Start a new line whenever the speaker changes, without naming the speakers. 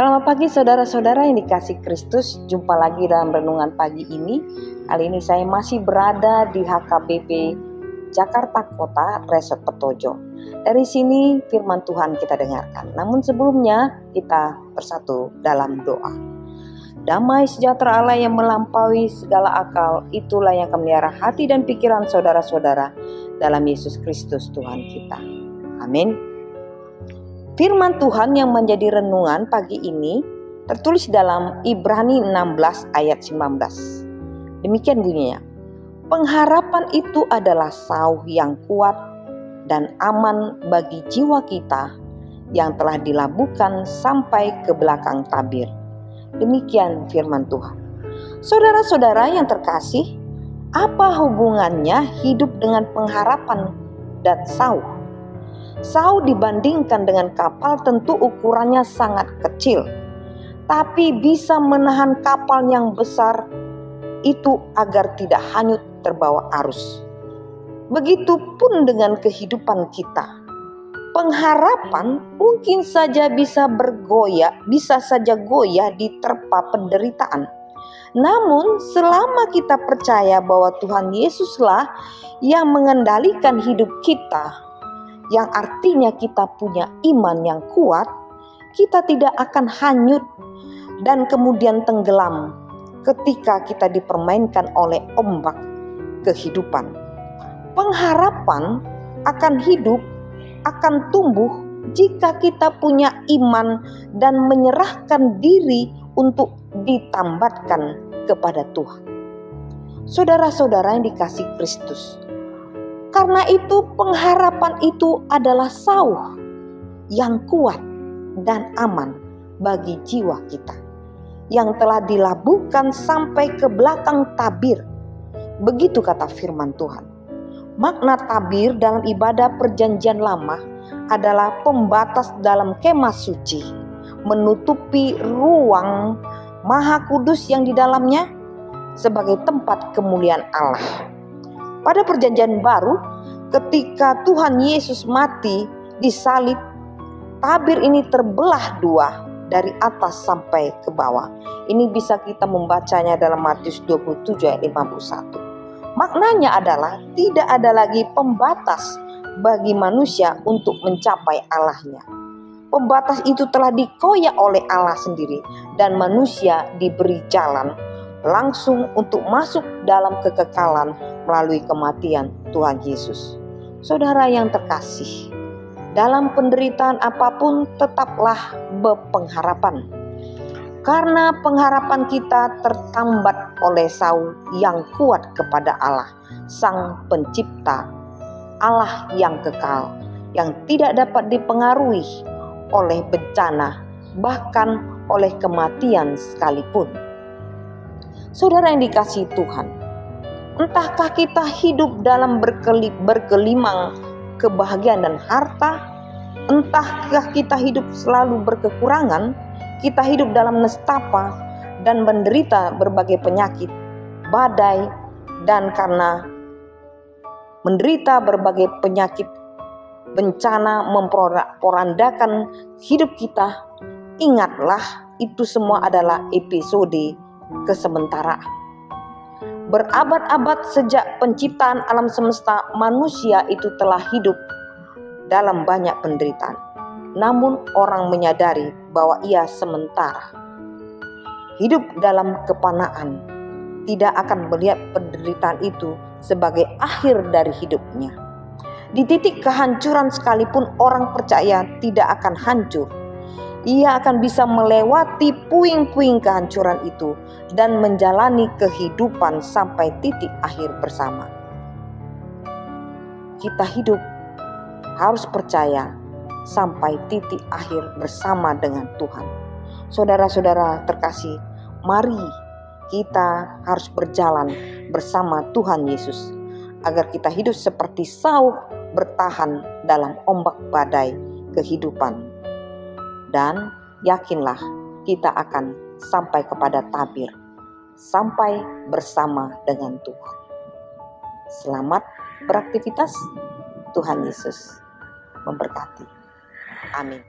Selamat pagi saudara-saudara yang dikasihi Kristus. Jumpa lagi dalam renungan pagi ini. Kali ini saya masih berada di HKBP Jakarta Kota, Resort Petojo. Dari sini firman Tuhan kita dengarkan. Namun sebelumnya kita bersatu dalam doa. Damai sejahtera Allah yang melampaui segala akal, itulah yang akan memelihara hati dan pikiran saudara-saudara dalam Yesus Kristus Tuhan kita. Amin. Firman Tuhan yang menjadi renungan pagi ini tertulis dalam Ibrani 16 ayat 19. Demikian bunyinya. Pengharapan itu adalah sauh yang kuat dan aman bagi jiwa kita yang telah dilabuhkan sampai ke belakang tabir. Demikian firman Tuhan. Saudara-saudara yang terkasih, apa hubungannya hidup dengan pengharapan dan sauh? Sauh dibandingkan dengan kapal tentu ukurannya sangat kecil, tapi bisa menahan kapal yang besar itu agar tidak hanyut terbawa arus. Begitupun dengan kehidupan kita. Pengharapan mungkin saja bisa saja goyah diterpa penderitaan. Namun selama kita percaya bahwa Tuhan Yesuslah yang mengendalikan hidup kita, yang artinya kita punya iman yang kuat, kita tidak akan hanyut dan kemudian tenggelam ketika kita dipermainkan oleh ombak kehidupan. Pengharapan akan hidup, akan tumbuh jika kita punya iman dan menyerahkan diri untuk ditambatkan kepada Tuhan. Saudara-saudara yang dikasihi Kristus, karena itu pengharapan itu adalah sauh yang kuat dan aman bagi jiwa kita yang telah dilabuhkan sampai ke belakang tabir. Begitu kata firman Tuhan. Makna tabir dalam ibadah perjanjian lama adalah pembatas dalam kemah suci, menutupi ruang maha kudus yang di dalamnya sebagai tempat kemuliaan Allah. Pada perjanjian baru, ketika Tuhan Yesus mati di salib, tabir ini terbelah dua dari atas sampai ke bawah. Ini bisa kita membacanya dalam Matius 27 ayat 51. Maknanya adalah tidak ada lagi pembatas bagi manusia untuk mencapai Allahnya. Pembatas itu telah dikoyak oleh Allah sendiri dan manusia diberi jalan langsung untuk masuk dalam kekekalan melalui kematian Tuhan Yesus. Saudara yang terkasih, dalam penderitaan apapun tetaplah berpengharapan. Karena pengharapan kita tertambat oleh sauh yang kuat kepada Allah, Sang Pencipta, Allah yang kekal, yang tidak dapat dipengaruhi oleh bencana, bahkan oleh kematian sekalipun. Saudara yang dikasihi Tuhan, entahkah kita hidup dalam bergelimang kebahagiaan dan harta, entahkah kita hidup selalu berkekurangan, kita hidup dalam nestapa dan menderita berbagai penyakit, badai, dan karena menderita berbagai penyakit, bencana memporandakan hidup kita, ingatlah itu semua adalah episode kesementaraan. Berabad-abad sejak penciptaan alam semesta, manusia itu telah hidup dalam banyak penderitaan. Namun orang menyadari bahwa ia sementara. Hidup dalam kepanaan, tidak akan melihat penderitaan itu sebagai akhir dari hidupnya. Di titik kehancuran sekalipun orang percaya tidak akan hancur. Ia akan bisa melewati puing-puing kehancuran itu dan menjalani kehidupan sampai titik akhir bersama. Kita hidup harus percaya sampai titik akhir bersama dengan Tuhan. Saudara-saudara terkasih, mari kita harus berjalan bersama Tuhan Yesus agar kita hidup seperti sauh bertahan dalam ombak badai kehidupan. Dan yakinlah kita akan sampai kepada tabir, sampai bersama dengan Tuhan. Selamat beraktivitas. Tuhan Yesus memberkati. Amin.